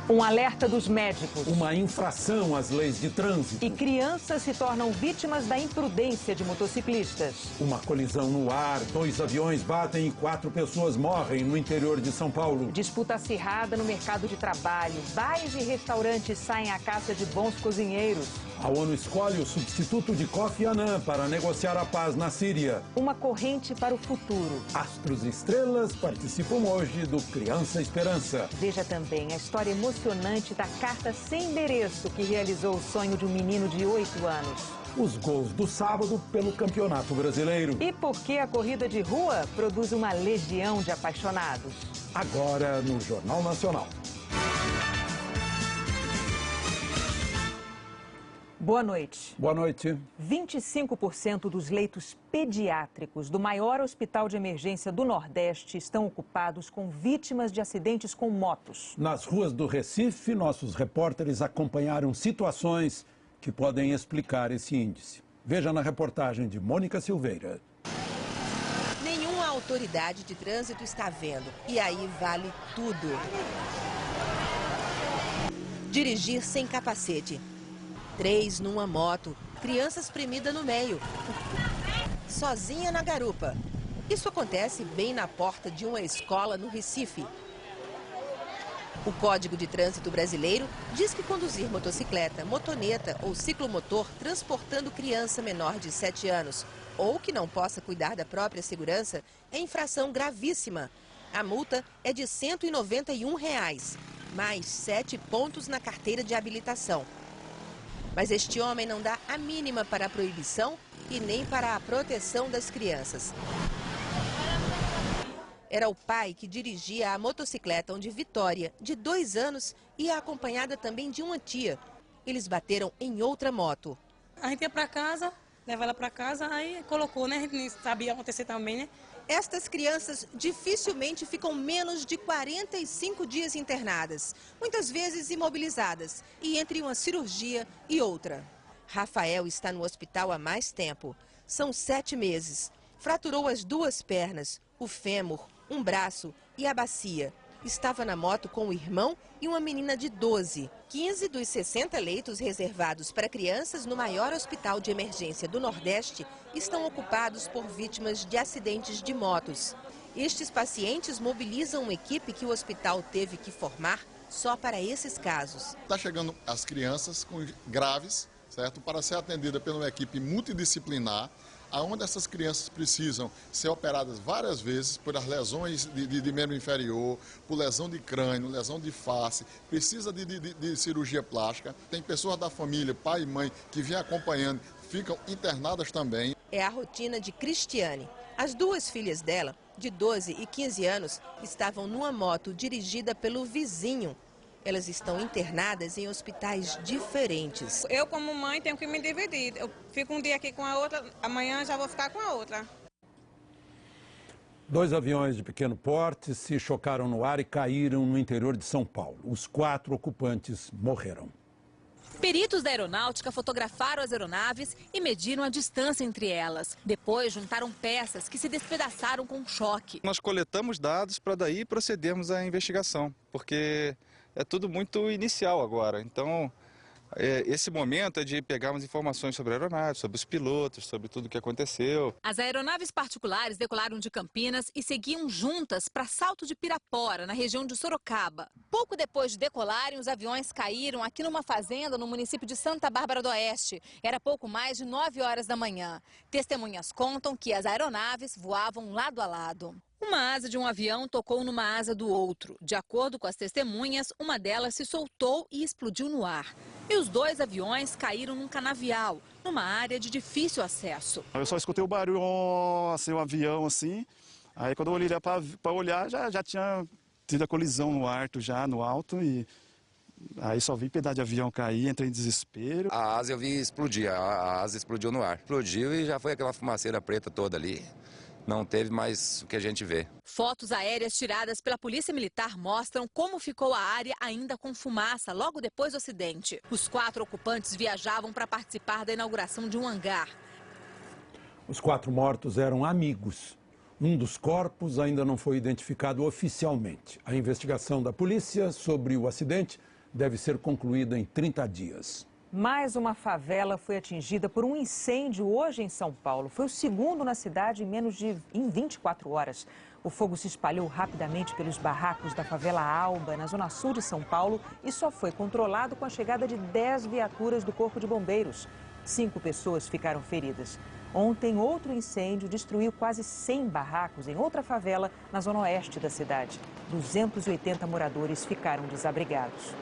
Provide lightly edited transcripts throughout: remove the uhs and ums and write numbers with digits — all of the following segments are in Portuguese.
Um alerta dos médicos. Uma infração às leis de trânsito. E crianças se tornam vítimas da imprudência de motociclistas. Uma colisão no ar, 2 aviões batem e 4 pessoas morrem no interior de São Paulo. Disputa acirrada no mercado de trabalho. Bares e restaurantes saem à caça de bons cozinheiros. A ONU escolhe o substituto de Kofi Annan para negociar a paz na Síria. Uma corrente para o futuro. Astros e estrelas participam hoje do Criança Esperança. Veja também a história emocionante da carta sem endereço que realizou o sonho de um menino de 8 anos. Os gols do sábado pelo Campeonato Brasileiro. E por que a corrida de rua produz uma legião de apaixonados. Agora no Jornal Nacional. Boa noite. Boa noite. 25% dos leitos pediátricos do maior hospital de emergência do Nordeste estão ocupados com vítimas de acidentes com motos. Nas ruas do Recife, nossos repórteres acompanharam situações que podem explicar esse índice. Veja na reportagem de Mônica Silveira. Nenhuma autoridade de trânsito está vendo. E aí vale tudo. Dirigir sem capacete. 3 numa moto, criança espremida no meio, sozinha na garupa. Isso acontece bem na porta de uma escola no Recife. O Código de Trânsito Brasileiro diz que conduzir motocicleta, motoneta ou ciclomotor transportando criança menor de 7 anos ou que não possa cuidar da própria segurança é infração gravíssima. A multa é de R$ 191, mais 7 pontos na carteira de habilitação. Mas este homem não dá a mínima para a proibição e nem para a proteção das crianças. Era o pai que dirigia a motocicleta onde Vitória, de 2 anos, ia acompanhada também de uma tia. Eles bateram em outra moto. A gente ia para casa, leva ela para casa, aí colocou, né? A gente nem sabia acontecer também, né? Estas crianças dificilmente ficam menos de 45 dias internadas, muitas vezes imobilizadas, e entre uma cirurgia e outra. Rafael está no hospital há mais tempo. São 7 meses. Fraturou as 2 pernas, o fêmur, um braço e a bacia. Estava na moto com o irmão e uma menina de 12. 15 dos 60 leitos reservados para crianças no maior hospital de emergência do Nordeste estão ocupados por vítimas de acidentes de motos. Estes pacientes mobilizam uma equipe que o hospital teve que formar só para esses casos. Está chegando as crianças graves, certo? Para ser atendida por uma equipe multidisciplinar, onde essas crianças precisam ser operadas várias vezes por as lesões de membro inferior, por lesão de crânio, lesão de face, precisa de cirurgia plástica. Tem pessoas da família, pai e mãe, que vêm acompanhando, ficam internadas também. É a rotina de Cristiane. As 2 filhas dela, de 12 e 15 anos, estavam numa moto dirigida pelo vizinho. Elas estão internadas em hospitais diferentes. Eu, como mãe, tenho que me dividir. Eu fico um dia aqui com a outra, amanhã já vou ficar com a outra. 2 aviões de pequeno porte se chocaram no ar e caíram no interior de São Paulo. Os 4 ocupantes morreram. Peritos da aeronáutica fotografaram as aeronaves e mediram a distância entre elas. Depois, juntaram peças que se despedaçaram com choque. Nós coletamos dados para daí procedermos à investigação, porque é tudo muito inicial agora. Então, esse momento é de pegarmos informações sobre a aeronave, sobre os pilotos, sobre tudo o que aconteceu. As aeronaves particulares decolaram de Campinas e seguiam juntas para Salto de Pirapora, na região de Sorocaba. Pouco depois de decolarem, os aviões caíram aqui numa fazenda no município de Santa Bárbara do Oeste. Era pouco mais de 9 horas da manhã. Testemunhas contam que as aeronaves voavam lado a lado. Uma asa de um avião tocou numa asa do outro. De acordo com as testemunhas, uma delas se soltou e explodiu no ar. E os 2 aviões caíram num canavial, numa área de difícil acesso. Eu só escutei o barulho, assim, um avião assim. Aí quando eu olhei para olhar, já tinha tido a colisão no alto, já no alto. E aí só vi pedaço de avião cair, entrei em desespero. A asa eu vi explodir, a asa explodiu no ar. Explodiu e já foi aquela fumaceira preta toda ali. Não teve mais o que a gente vê. Fotos aéreas tiradas pela Polícia Militar mostram como ficou a área ainda com fumaça logo depois do acidente. Os 4 ocupantes viajavam para participar da inauguração de um hangar. Os 4 mortos eram amigos. Um dos corpos ainda não foi identificado oficialmente. A investigação da polícia sobre o acidente deve ser concluída em 30 dias. Mais uma favela foi atingida por um incêndio hoje em São Paulo. Foi o segundo na cidade em 24 horas. O fogo se espalhou rapidamente pelos barracos da favela Alba, na zona sul de São Paulo, e só foi controlado com a chegada de 10 viaturas do Corpo de Bombeiros. 5 pessoas ficaram feridas. Ontem, outro incêndio destruiu quase 100 barracos em outra favela na zona oeste da cidade. 280 moradores ficaram desabrigados.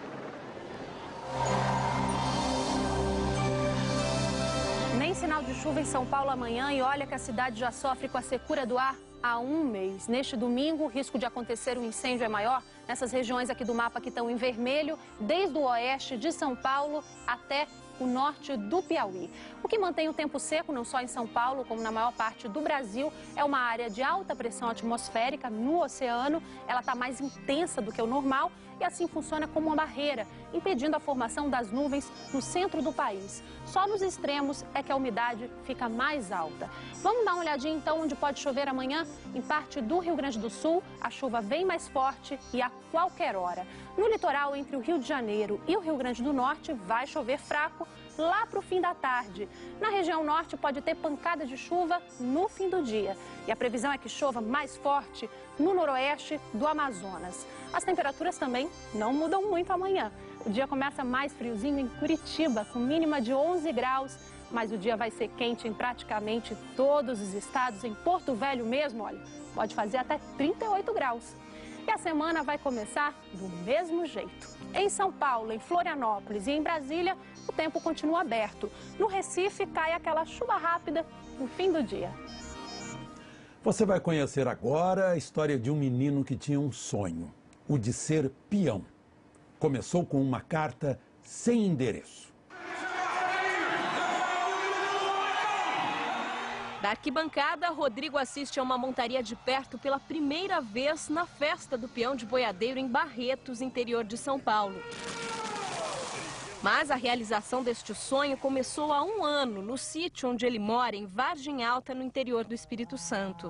Nem sinal de chuva em São Paulo amanhã e olha que a cidade já sofre com a secura do ar há um mês. Neste domingo, o risco de acontecer um incêndio é maior nessas regiões aqui do mapa que estão em vermelho, desde o oeste de São Paulo até o norte do Piauí. O que mantém o tempo seco, não só em São Paulo, como na maior parte do Brasil, é uma área de alta pressão atmosférica no oceano. Ela está mais intensa do que o normal e assim funciona como uma barreira, impedindo a formação das nuvens no centro do país. Só nos extremos é que a umidade fica mais alta. Vamos dar uma olhadinha então onde pode chover amanhã? Em parte do Rio Grande do Sul, a chuva vem mais forte e a qualquer hora. No litoral entre o Rio de Janeiro e o Rio Grande do Norte vai chover fraco lá para o fim da tarde. Na região norte pode ter pancada de chuva no fim do dia. E a previsão é que chova mais forte no noroeste do Amazonas. As temperaturas também não mudam muito amanhã. O dia começa mais friozinho em Curitiba, com mínima de 11 graus. Mas o dia vai ser quente em praticamente todos os estados. Em Porto Velho mesmo, olha, pode fazer até 38 graus. E a semana vai começar do mesmo jeito. Em São Paulo, em Florianópolis e em Brasília, o tempo continua aberto. No Recife, cai aquela chuva rápida no fim do dia. Você vai conhecer agora a história de um menino que tinha um sonho, o de ser peão. Começou com uma carta sem endereço. Da arquibancada, Rodrigo assiste a uma montaria de perto pela primeira vez na festa do peão de boiadeiro em Barretos, interior de São Paulo. Mas a realização deste sonho começou há um ano, no sítio onde ele mora, em Vargem Alta, no interior do Espírito Santo.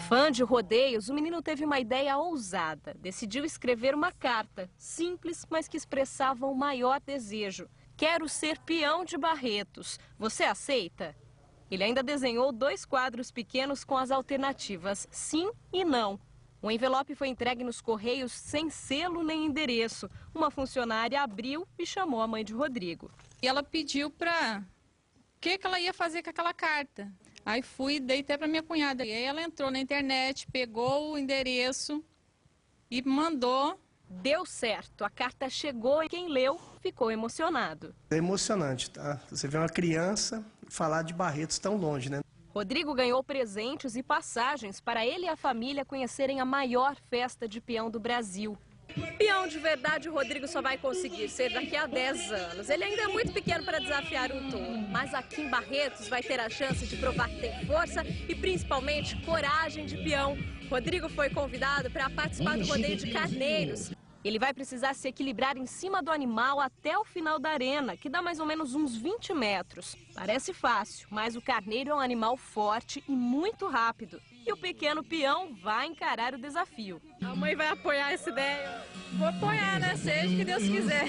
Fã de rodeios, o menino teve uma ideia ousada. Decidiu escrever uma carta, simples, mas que expressava o maior desejo. Quero ser peão de Barretos. Você aceita? Ele ainda desenhou 2 quadros pequenos com as alternativas sim e não. O envelope foi entregue nos Correios sem selo nem endereço. Uma funcionária abriu e chamou a mãe de Rodrigo. E ela pediu para o que ela ia fazer com aquela carta. Aí fui e dei até para minha cunhada. E aí ela entrou na internet, pegou o endereço e mandou. Deu certo, a carta chegou e quem leu ficou emocionado. É emocionante, tá? Você vê uma criança falar de Barretos tão longe, né? Rodrigo ganhou presentes e passagens para ele e a família conhecerem a maior festa de peão do Brasil. Peão de verdade, o Rodrigo só vai conseguir ser daqui a 10 anos. Ele ainda é muito pequeno para desafiar um touro, mas aqui em Barretos vai ter a chance de provar que tem força e principalmente coragem de peão. Rodrigo foi convidado para participar do rodeio de carneiros. Ele vai precisar se equilibrar em cima do animal até o final da arena, que dá mais ou menos uns 20 metros. Parece fácil, mas o carneiro é um animal forte e muito rápido. E o pequeno peão vai encarar o desafio. A mãe vai apoiar essa ideia? Vou apoiar, né? Seja o que Deus quiser.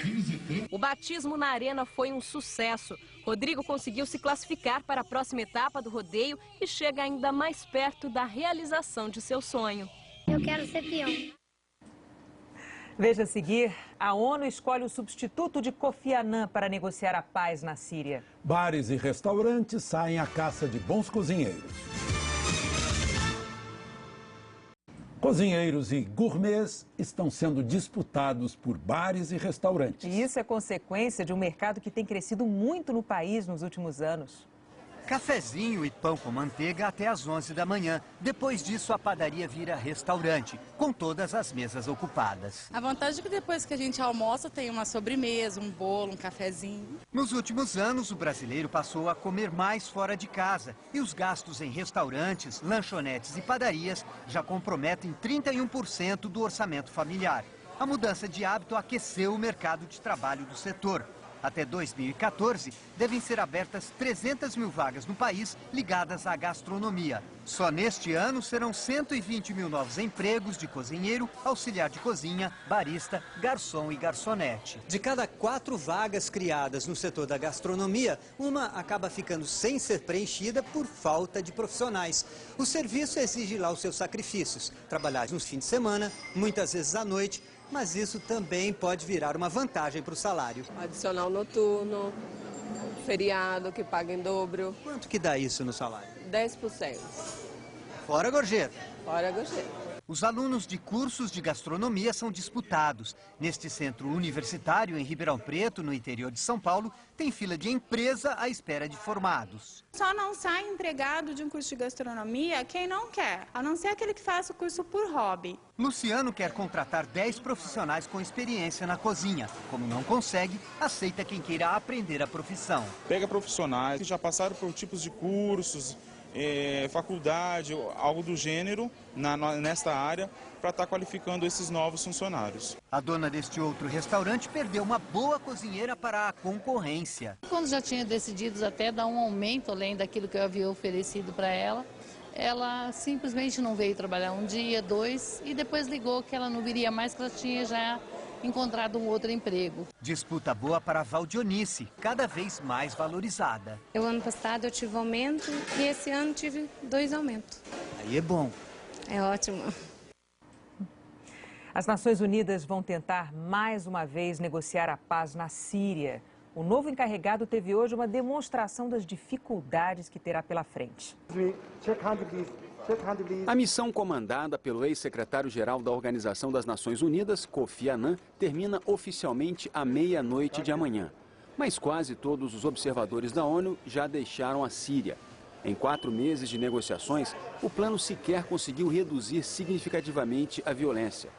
O batismo na arena foi um sucesso. Rodrigo conseguiu se classificar para a próxima etapa do rodeio e chega ainda mais perto da realização de seu sonho. Eu quero ser peão. Veja a seguir, a ONU escolhe o substituto de Kofi Annan para negociar a paz na Síria. Bares e restaurantes saem à caça de bons cozinheiros. Cozinheiros e gourmets estão sendo disputados por bares e restaurantes. E isso é consequência de um mercado que tem crescido muito no país nos últimos anos. Cafezinho e pão com manteiga até às 11 da manhã. Depois disso, a padaria vira restaurante, com todas as mesas ocupadas. A vantagem é que depois que a gente almoça, tem uma sobremesa, um bolo, um cafezinho. Nos últimos anos, o brasileiro passou a comer mais fora de casa. E os gastos em restaurantes, lanchonetes e padarias já comprometem 31% do orçamento familiar. A mudança de hábito aqueceu o mercado de trabalho do setor. Até 2014, devem ser abertas 300 mil vagas no país ligadas à gastronomia. Só neste ano serão 120 mil novos empregos de cozinheiro, auxiliar de cozinha, barista, garçom e garçonete. De cada 4 vagas criadas no setor da gastronomia, uma acaba ficando sem ser preenchida por falta de profissionais. O serviço exige lá os seus sacrifícios, trabalhar nos fins de semana, muitas vezes à noite, mas isso também pode virar uma vantagem para o salário. Adicional noturno, feriado que paga em dobro. Quanto que dá isso no salário? 10%. Fora gorjeta. Fora gorjeta. Os alunos de cursos de gastronomia são disputados. Neste centro universitário, em Ribeirão Preto, no interior de São Paulo, tem fila de empresa à espera de formados. Só não sai empregado de um curso de gastronomia quem não quer, a não ser aquele que faça o curso por hobby. Luciano quer contratar 10 profissionais com experiência na cozinha. Como não consegue, aceita quem queira aprender a profissão. Pega profissionais que já passaram por tipos de cursos, faculdade, algo do gênero nesta área, para estar qualificando esses novos funcionários. A dona deste outro restaurante perdeu uma boa cozinheira para a concorrência. Quando já tinha decidido até dar um aumento além daquilo que eu havia oferecido para ela, ela simplesmente não veio trabalhar um dia, 2, e depois ligou que ela não viria mais, que ela tinha já encontrado um outro emprego. Disputa boa para a Valdionice, cada vez mais valorizada. O ano passado eu tive aumento e esse ano tive 2 aumentos. Aí é bom. É ótimo. As Nações Unidas vão tentar mais uma vez negociar a paz na Síria. O novo encarregado teve hoje uma demonstração das dificuldades que terá pela frente. A missão comandada pelo ex-secretário-geral da Organização das Nações Unidas, Kofi Annan, termina oficialmente à meia-noite de amanhã. Mas quase todos os observadores da ONU já deixaram a Síria. Em 4 meses de negociações, o plano sequer conseguiu reduzir significativamente a violência.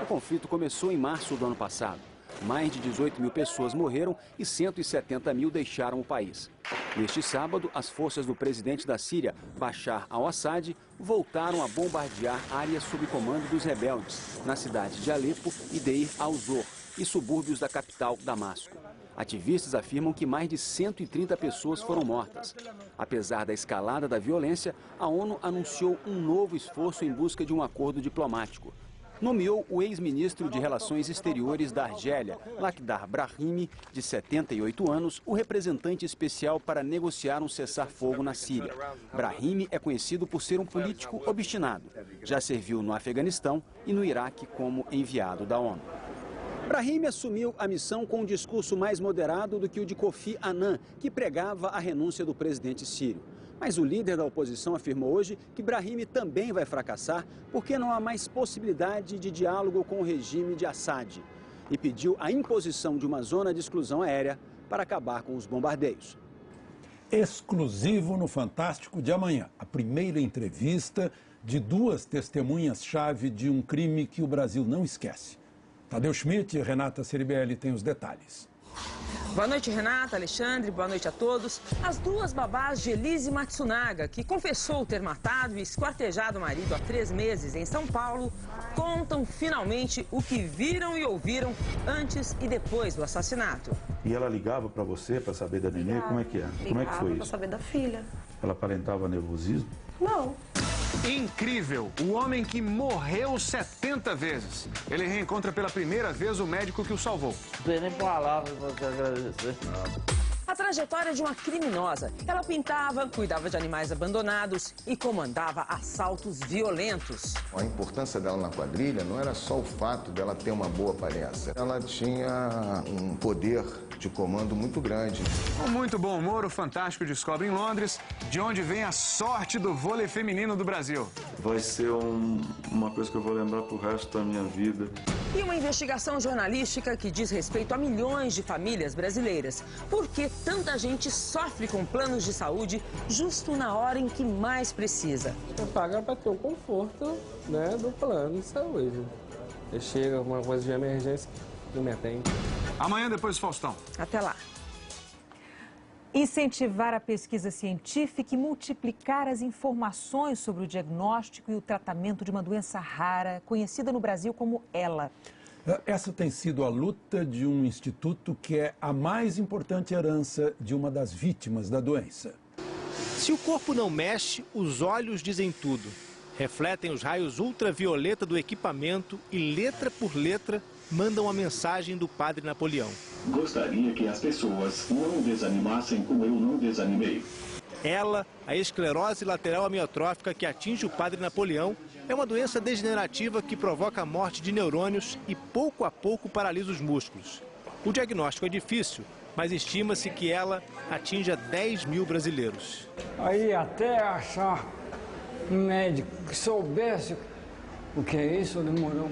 O conflito começou em março do ano passado. Mais de 18 mil pessoas morreram e 170 mil deixaram o país. Neste sábado, as forças do presidente da Síria, Bashar al-Assad, voltaram a bombardear áreas sob comando dos rebeldes, na cidade de Alepo e Deir al-Zor, e subúrbios da capital, Damasco. Ativistas afirmam que mais de 130 pessoas foram mortas. Apesar da escalada da violência, a ONU anunciou um novo esforço em busca de um acordo diplomático. Nomeou o ex-ministro de Relações Exteriores da Argélia, Lakhdar Brahimi, de 78 anos, o representante especial para negociar um cessar-fogo na Síria. Brahimi é conhecido por ser um político obstinado. Já serviu no Afeganistão e no Iraque como enviado da ONU. Brahimi assumiu a missão com um discurso mais moderado do que o de Kofi Annan, que pregava a renúncia do presidente sírio. Mas o líder da oposição afirmou hoje que Brahimi também vai fracassar porque não há mais possibilidade de diálogo com o regime de Assad e pediu a imposição de uma zona de exclusão aérea para acabar com os bombardeios. Exclusivo no Fantástico de amanhã, a primeira entrevista de 2 testemunhas-chave de um crime que o Brasil não esquece. Tadeu Schmidt e Renata Ceribelli têm os detalhes. Boa noite, Renata, Alexandre, boa noite a todos. As 2 babás de Elise Matsunaga, que confessou ter matado e esquartejado o marido há 3 meses em São Paulo, contam finalmente o que viram e ouviram antes e depois do assassinato. E ela ligava para você para saber da neném? Como é que é? Como é que foi isso? Para saber da filha. Ela aparentava nervosismo? Não. Incrível! O homem que morreu 70 vezes. Ele reencontra pela primeira vez o médico que o salvou. Não tem nem palavras para te agradecer. A trajetória de uma criminosa. Ela pintava, cuidava de animais abandonados e comandava assaltos violentos. A importância dela na quadrilha não era só o fato dela ter uma boa aparência. Ela tinha um poder de comando muito grande. Com muito bom humor, o Fantástico descobre em Londres de onde vem a sorte do vôlei feminino do Brasil. Vai ser uma coisa que eu vou lembrar pro resto da minha vida. E uma investigação jornalística que diz respeito a milhões de famílias brasileiras. Por que tanta gente sofre com planos de saúde justo na hora em que mais precisa? Eu pago para ter o conforto, né, do plano de saúde. Chega alguma coisa de emergência, não me atende. Amanhã depois do Faustão. Até lá. Incentivar a pesquisa científica e multiplicar as informações sobre o diagnóstico e o tratamento de uma doença rara, conhecida no Brasil como ELA. Essa tem sido a luta de um instituto que é a mais importante herança de uma das vítimas da doença. Se o corpo não mexe, os olhos dizem tudo. Refletem os raios ultravioleta do equipamento e, letra por letra, mandam a mensagem do padre Napoleão. Gostaria que as pessoas não desanimassem como eu não desanimei. Ela, a esclerose lateral amiotrófica que atinge o padre Napoleão, é uma doença degenerativa que provoca a morte de neurônios e pouco a pouco paralisa os músculos. O diagnóstico é difícil, mas estima-se que ela atinja 10 mil brasileiros. Aí até achar um médico que soubesse o que é isso, demorou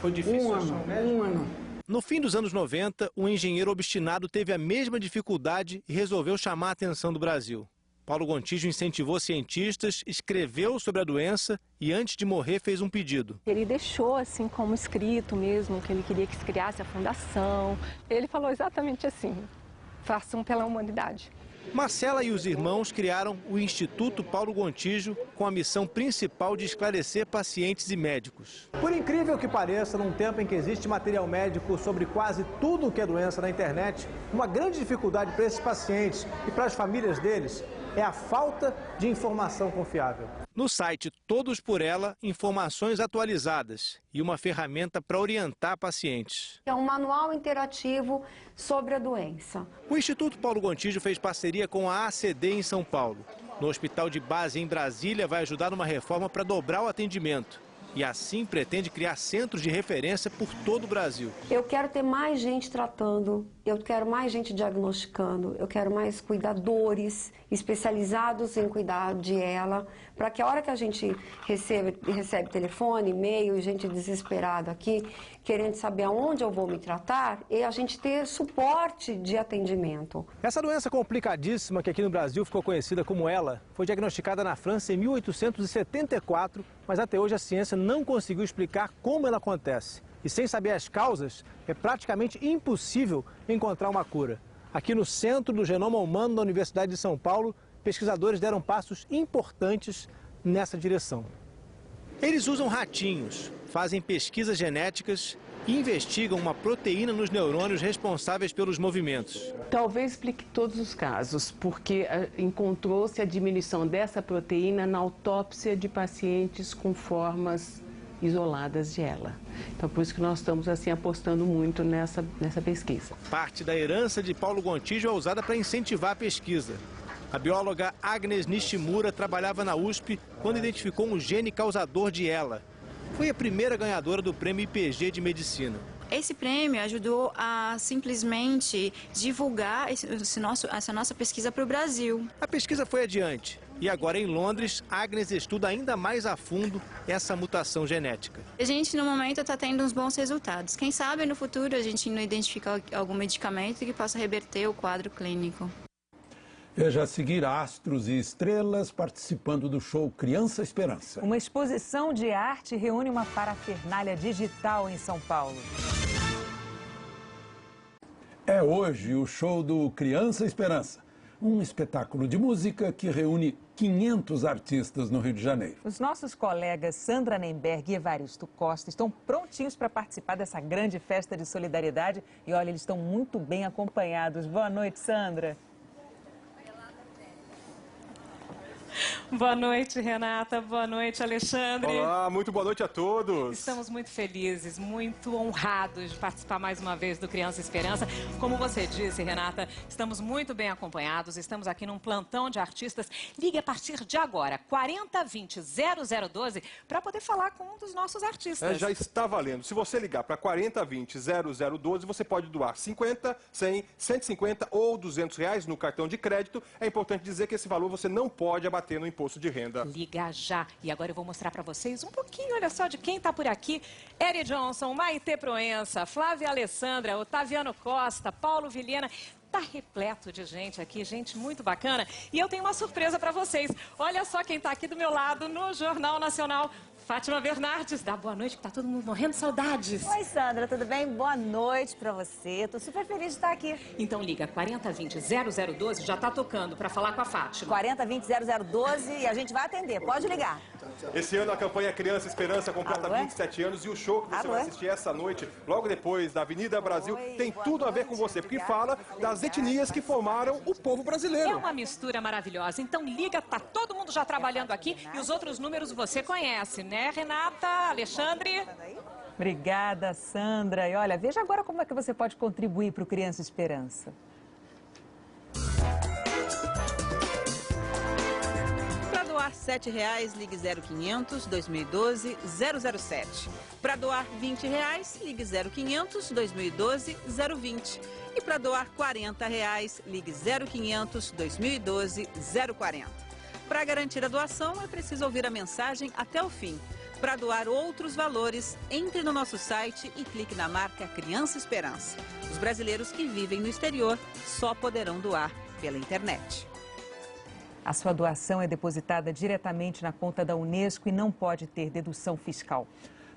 Foi difícil um ano. No fim dos anos 90, um engenheiro obstinado teve a mesma dificuldade e resolveu chamar a atenção do Brasil. Paulo Gontijo incentivou cientistas, escreveu sobre a doença e, antes de morrer, fez um pedido. Ele deixou assim como escrito mesmo, que ele queria que se criasse a fundação. Ele falou exatamente assim: façam pela humanidade. Marcela e os irmãos criaram o Instituto Paulo Gontijo com a missão principal de esclarecer pacientes e médicos. Por incrível que pareça, num tempo em que existe material médico sobre quase tudo o que é doença na internet, uma grande dificuldade para esses pacientes e para as famílias deles é a falta de informação confiável. No site Todos por Ela, informações atualizadas e uma ferramenta para orientar pacientes. É um manual interativo sobre a doença. O Instituto Paulo Gontijo fez parceria com a ACD em São Paulo. No Hospital de Base em Brasília vai ajudar numa reforma para dobrar o atendimento. E assim pretende criar centros de referência por todo o Brasil. Eu quero ter mais gente tratando, eu quero mais gente diagnosticando, eu quero mais cuidadores especializados em cuidar de ela, para que a hora que a gente recebe telefone, e-mail, gente desesperada aqui, querendo saber aonde eu vou me tratar, e a gente ter suporte de atendimento. Essa doença complicadíssima que aqui no Brasil ficou conhecida como ELA, foi diagnosticada na França em 1874, mas até hoje a ciência não conseguiu explicar como ela acontece. E sem saber as causas, é praticamente impossível encontrar uma cura. Aqui no Centro do Genoma Humano da Universidade de São Paulo, pesquisadores deram passos importantes nessa direção. Eles usam ratinhos, fazem pesquisas genéticas e investigam uma proteína nos neurônios responsáveis pelos movimentos. Talvez explique todos os casos, porque encontrou-se a diminuição dessa proteína na autópsia de pacientes com formas isoladas de ELA. Então, por isso que nós estamos assim apostando muito nessa pesquisa. Parte da herança de Paulo Gontijo é usada para incentivar a pesquisa. A bióloga Agnes Nishimura trabalhava na USP quando identificou um gene causador de ELA. Foi a primeira ganhadora do prêmio IPG de Medicina. Esse prêmio ajudou a simplesmente divulgar essa nossa pesquisa para o Brasil. A pesquisa foi adiante. E agora em Londres, Agnes estuda ainda mais a fundo essa mutação genética. A gente, no momento, está tendo uns bons resultados. Quem sabe, no futuro, a gente não identificar algum medicamento que possa reverter o quadro clínico. Veja a seguir astros e estrelas participando do show Criança Esperança. Uma exposição de arte reúne uma parafernália digital em São Paulo. É hoje o show do Criança Esperança, um espetáculo de música que reúne 500 artistas no Rio de Janeiro. Os nossos colegas Sandra Nemberg e Evaristo Costa estão prontinhos para participar dessa grande festa de solidariedade. E olha, eles estão muito bem acompanhados. Boa noite, Sandra. Boa noite, Renata. Boa noite, Alexandre. Olá, muito boa noite a todos. Estamos muito felizes, muito honrados de participar mais uma vez do Criança Esperança. Como você disse, Renata, estamos muito bem acompanhados. Estamos aqui num plantão de artistas. Ligue a partir de agora, 4020-0012, para poder falar com um dos nossos artistas. Já está valendo. Se você ligar para 4020-0012, você pode doar 50, 100, 150 ou R$200 no cartão de crédito. É importante dizer que esse valor você não pode abater no imposto de renda. Liga já. E agora eu vou mostrar para vocês um pouquinho, olha só, de quem está por aqui. Eri Johnson, Maite Proença, Flávia Alessandra, Otaviano Costa, Paulo Vilhena. Tá repleto de gente aqui, gente muito bacana. E eu tenho uma surpresa para vocês. Olha só quem tá aqui do meu lado no Jornal Nacional. Fátima Bernardes, dá boa noite, que tá todo mundo morrendo de saudades. Oi, Sandra, tudo bem? Boa noite pra você. Tô super feliz de estar aqui. Então liga 4020-0012, já tá tocando pra falar com a Fátima. 4020-0012 e a gente vai atender, pode ligar. Esse ano a campanha Criança Esperança completa 27 anos e o show que você vai assistir essa noite, logo depois da Avenida Brasil, tem tudo a ver com você, porque fala das etnias que formaram o povo brasileiro. É uma mistura maravilhosa. Então liga, tá todo mundo já trabalhando aqui e os outros números você conhece, né, Renata, Alexandre? Obrigada, Sandra. E olha, veja agora como é que você pode contribuir para o Criança Esperança. Para doar R$ 7,00, ligue 0500 2012 007. Para doar R$ 20,00, ligue 0500 2012 020. E para doar R$ 40,00, ligue 0500 2012 040. Para garantir a doação, é preciso ouvir a mensagem até o fim. Para doar outros valores, entre no nosso site e clique na marca Criança Esperança. Os brasileiros que vivem no exterior só poderão doar pela internet. A sua doação é depositada diretamente na conta da Unesco e não pode ter dedução fiscal.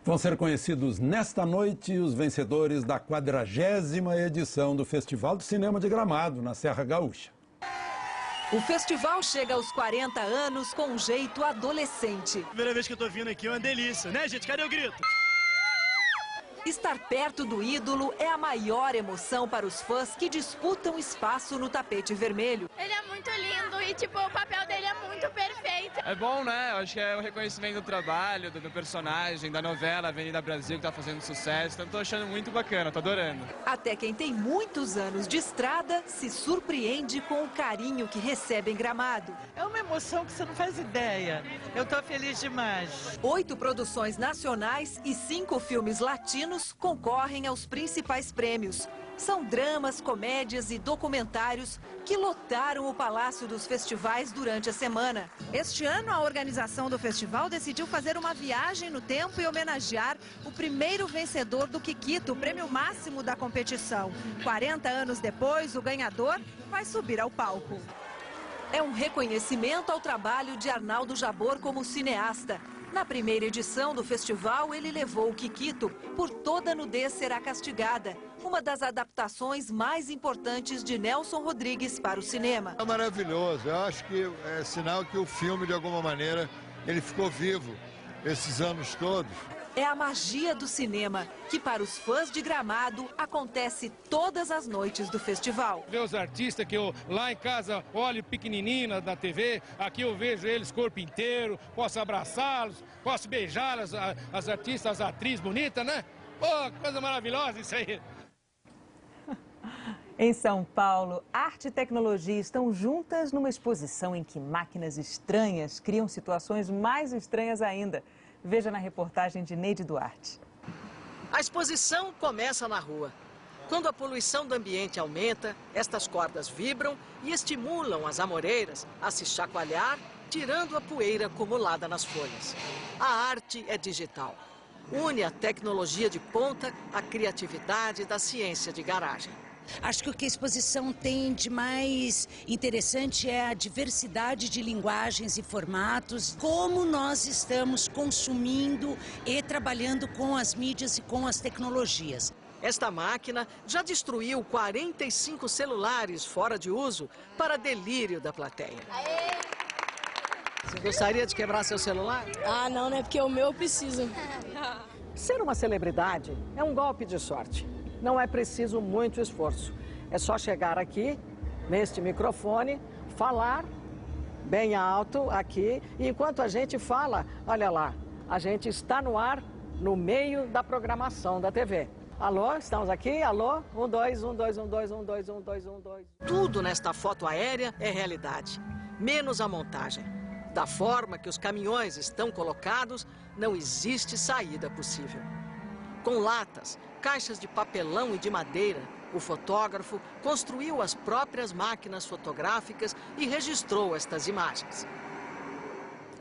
Vão ser conhecidos nesta noite os vencedores da 40ª edição do Festival de Cinema de Gramado, na Serra Gaúcha. O festival chega aos 40 anos com um jeito adolescente. Primeira vez que eu tô vindo aqui é uma delícia, né, gente? Cadê o grito? Estar perto do ídolo é a maior emoção para os fãs que disputam espaço no tapete vermelho. Ele é muito lindo e, tipo, o papel dele é muito perfeito. É bom, né? Eu acho que é o reconhecimento do trabalho, do personagem, da novela Avenida Brasil, que tá fazendo sucesso. Então tô achando muito bacana, tô adorando. Até quem tem muitos anos de estrada se surpreende com o carinho que recebe em Gramado. É uma emoção que você não faz ideia. Eu tô feliz demais. 8 produções nacionais e 5 filmes latinos concorrem aos principais prêmios. São dramas, comédias e documentários que lotaram o Palácio dos Festivais durante a semana. Este ano, a organização do festival decidiu fazer uma viagem no tempo e homenagear o primeiro vencedor do Kikito, o prêmio máximo da competição. 40 anos depois, o ganhador vai subir ao palco. É um reconhecimento ao trabalho de Arnaldo Jabor como cineasta. Na primeira edição do festival, ele levou o Kikito, Por Toda Nudez Será Castigada, uma das adaptações mais importantes de Nelson Rodrigues para o cinema. É maravilhoso, eu acho que é sinal que o filme, de alguma maneira, ele ficou vivo esses anos todos. É a magia do cinema, que para os fãs de Gramado acontece todas as noites do festival. Ver os artistas que eu lá em casa olho pequenininho na TV, aqui eu vejo eles corpo inteiro, posso abraçá-los, posso beijá-las, as artistas, as atrizes bonitas, né? Pô, coisa maravilhosa isso aí. Em São Paulo, arte e tecnologia estão juntas numa exposição em que máquinas estranhas criam situações mais estranhas ainda. Veja na reportagem de Neide Duarte. A exposição começa na rua. Quando a poluição do ambiente aumenta, estas cordas vibram e estimulam as amoreiras a se chacoalhar, tirando a poeira acumulada nas folhas. A arte é digital. Une a tecnologia de ponta à criatividade da ciência de garagem. Acho que o que a exposição tem de mais interessante é a diversidade de linguagens e formatos, como nós estamos consumindo e trabalhando com as mídias e com as tecnologias. Esta máquina já destruiu 45 celulares fora de uso para delírio da plateia. Você gostaria de quebrar seu celular? Ah, não, né? Porque o meu precisa. Ser uma celebridade é um golpe de sorte. Não é preciso muito esforço. É só chegar aqui, neste microfone, falar bem alto aqui. E enquanto a gente fala, olha lá, a gente está no ar, no meio da programação da TV. Alô, estamos aqui? Alô? 1, 2, 1, 2, 1, 2, 1, 2, 1, 2, 1, 2. Tudo nesta foto aérea é realidade, menos a montagem. Da forma que os caminhões estão colocados, não existe saída possível. Com latas, caixas de papelão e de madeira, o fotógrafo construiu as próprias máquinas fotográficas e registrou estas imagens.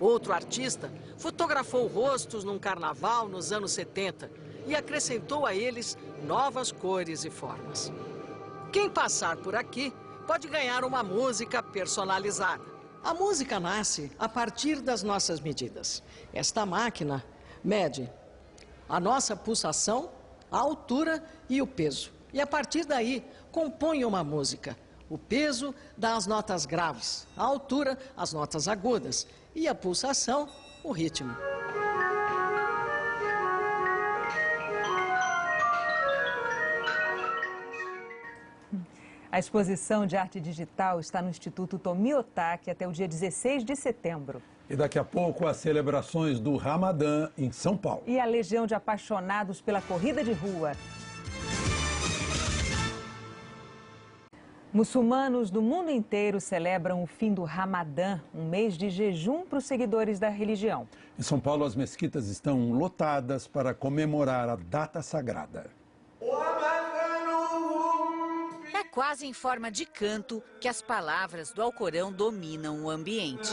Outro artista fotografou rostos num carnaval nos anos 70 e acrescentou a eles novas cores e formas. Quem passar por aqui pode ganhar uma música personalizada. A música nasce a partir das nossas medidas. Esta máquina mede a nossa pulsação, a altura e o peso. E a partir daí, compõe uma música. O peso dá as notas graves, a altura, as notas agudas. E a pulsação, o ritmo. A exposição de arte digital está no Instituto Tomi Otaki até o dia 16 de setembro. E daqui a pouco as celebrações do Ramadã em São Paulo. E a legião de apaixonados pela corrida de rua. Muçulmanos do mundo inteiro celebram o fim do Ramadã, um mês de jejum para os seguidores da religião. Em São Paulo, as mesquitas estão lotadas para comemorar a data sagrada. É quase em forma de canto que as palavras do Alcorão dominam o ambiente.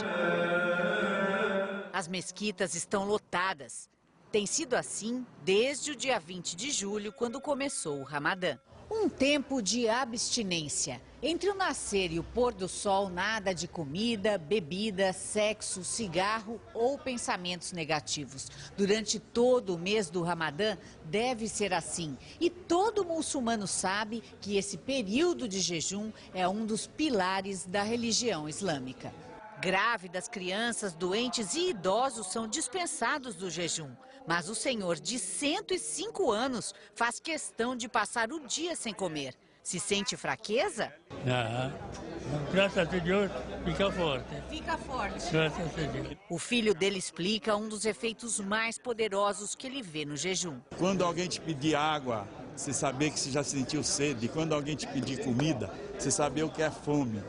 As mesquitas estão lotadas. Tem sido assim desde o dia 20 de julho, quando começou o Ramadã. Um tempo de abstinência. Entre o nascer e o pôr do sol, nada de comida, bebida, sexo, cigarro ou pensamentos negativos. Durante todo o mês do Ramadã, deve ser assim. E todo muçulmano sabe que esse período de jejum é um dos pilares da religião islâmica. Grávidas, crianças, doentes e idosos são dispensados do jejum. Mas o senhor de 105 anos faz questão de passar o dia sem comer. Se sente fraqueza? Não, graças a Deus, fica forte. Fica forte. Graças a Deus. O filho dele explica um dos efeitos mais poderosos que ele vê no jejum. Quando alguém te pedir água, você saber que você já sentiu sede. Quando alguém te pedir comida, você saber o que é fome.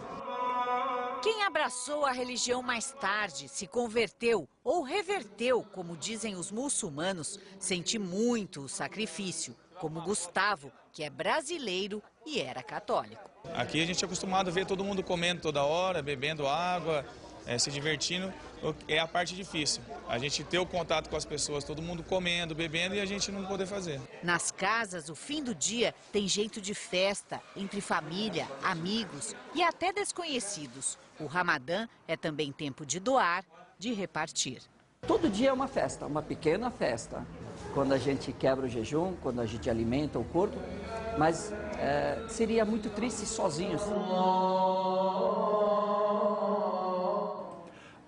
Quem abraçou a religião mais tarde, se converteu ou reverteu, como dizem os muçulmanos, sente muito o sacrifício, como Gustavo, que é brasileiro e era católico. Aqui a gente é acostumado a ver todo mundo comendo toda hora, bebendo água, se divertindo. É a parte difícil. A gente ter o contato com as pessoas, todo mundo comendo, bebendo e a gente não poder fazer. Nas casas, o fim do dia tem jeito de festa, entre família, amigos e até desconhecidos. O Ramadã é também tempo de doar, de repartir. Todo dia é uma festa, uma pequena festa. Quando a gente quebra o jejum, quando a gente alimenta o corpo, mas seria muito triste sozinhos.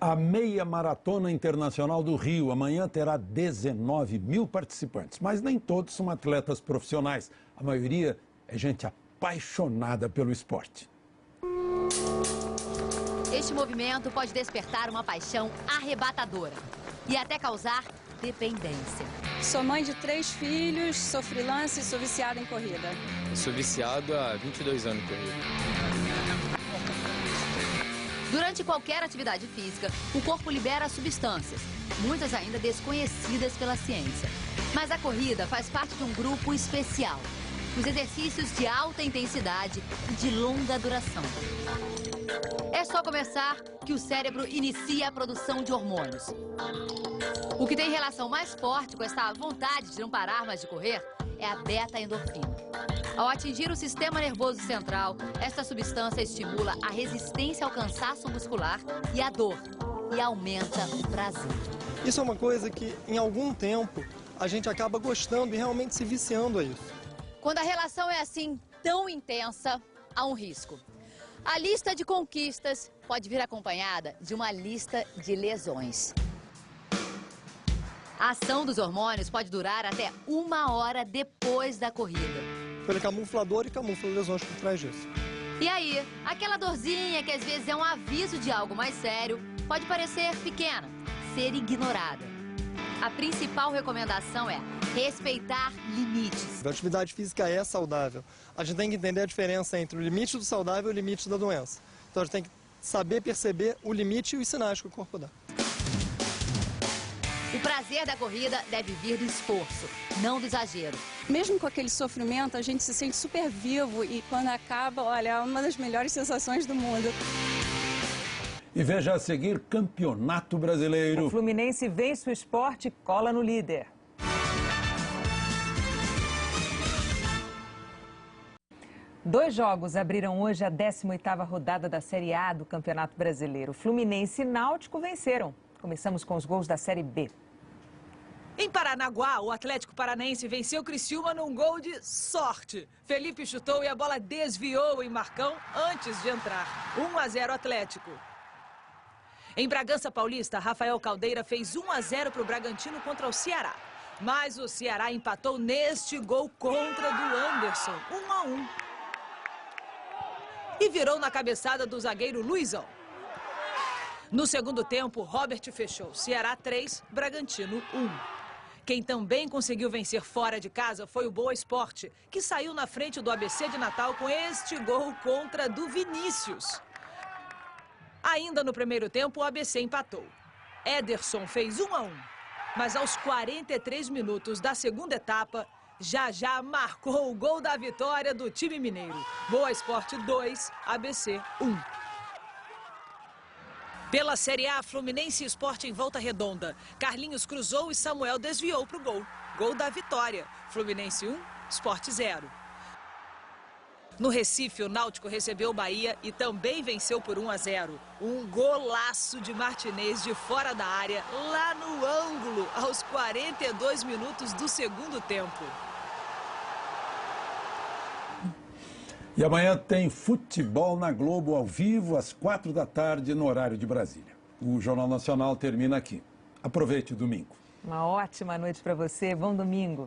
A Meia Maratona Internacional do Rio amanhã terá 19 mil participantes, mas nem todos são atletas profissionais. A maioria é gente apaixonada pelo esporte. Este movimento pode despertar uma paixão arrebatadora e até causar dependência. Sou mãe de 3 filhos, sou freelance e sou viciada em corrida. Eu sou viciado há 22 anos em corrida. Durante qualquer atividade física, o corpo libera substâncias, muitas ainda desconhecidas pela ciência. Mas a corrida faz parte de um grupo especial, os exercícios de alta intensidade e de longa duração. É só começar que o cérebro inicia a produção de hormônios. O que tem relação mais forte com essa vontade de não parar mais de correr é a beta-endorfina. Ao atingir o sistema nervoso central, esta substância estimula a resistência ao cansaço muscular e a dor, e aumenta o prazer. Isso é uma coisa que, em algum tempo, a gente acaba gostando e realmente se viciando a isso. Quando a relação é assim, tão intensa, há um risco. A lista de conquistas pode vir acompanhada de uma lista de lesões. A ação dos hormônios pode durar até 1 hora depois da corrida. Ele camufla a dor e camufla lesões por trás disso. E aí, aquela dorzinha que às vezes é um aviso de algo mais sério, pode parecer pequena, ser ignorada. A principal recomendação é respeitar limites. A atividade física é saudável. A gente tem que entender a diferença entre o limite do saudável e o limite da doença. Então a gente tem que saber perceber o limite e os sinais que o corpo dá. O prazer da corrida deve vir do esforço, não do exagero. Mesmo com aquele sofrimento, a gente se sente super vivo e quando acaba, olha, é uma das melhores sensações do mundo. E veja a seguir, Campeonato Brasileiro. O Fluminense vence o Sport e cola no líder. Dois jogos abriram hoje a 18ª rodada da Série A do Campeonato Brasileiro. Fluminense e Náutico venceram. Começamos com os gols da Série B. Em Paranaguá, o Atlético Paranaense venceu o Criciúma num gol de sorte. Felipe chutou e a bola desviou em Marcão antes de entrar. 1-0 Atlético. Em Bragança Paulista, Rafael Caldeira fez 1-0 para o Bragantino contra o Ceará. Mas o Ceará empatou neste gol contra do Anderson, 1-1. E virou na cabeçada do zagueiro Luizão. No segundo tempo, Robert fechou. Ceará 3, Bragantino 1. Quem também conseguiu vencer fora de casa foi o Boa Esporte, que saiu na frente do ABC de Natal com este gol contra do Vinícius. Ainda no primeiro tempo, o ABC empatou. Ederson fez 1-1. Mas aos 43 minutos da segunda etapa, já marcou o gol da vitória do time mineiro. Boa Esporte 2, ABC 1. Pela Série A, Fluminense e Sport em Volta Redonda. Carlinhos cruzou e Samuel desviou para o gol. Gol da vitória. Fluminense 1, Sport 0. No Recife, o Náutico recebeu o Bahia e também venceu por 1-0. Um golaço de Martinez de fora da área, lá no ângulo, aos 42 minutos do segundo tempo. E amanhã tem futebol na Globo ao vivo às 4 da tarde no horário de Brasília. O Jornal Nacional termina aqui. Aproveite o domingo. Uma ótima noite para você. Bom domingo.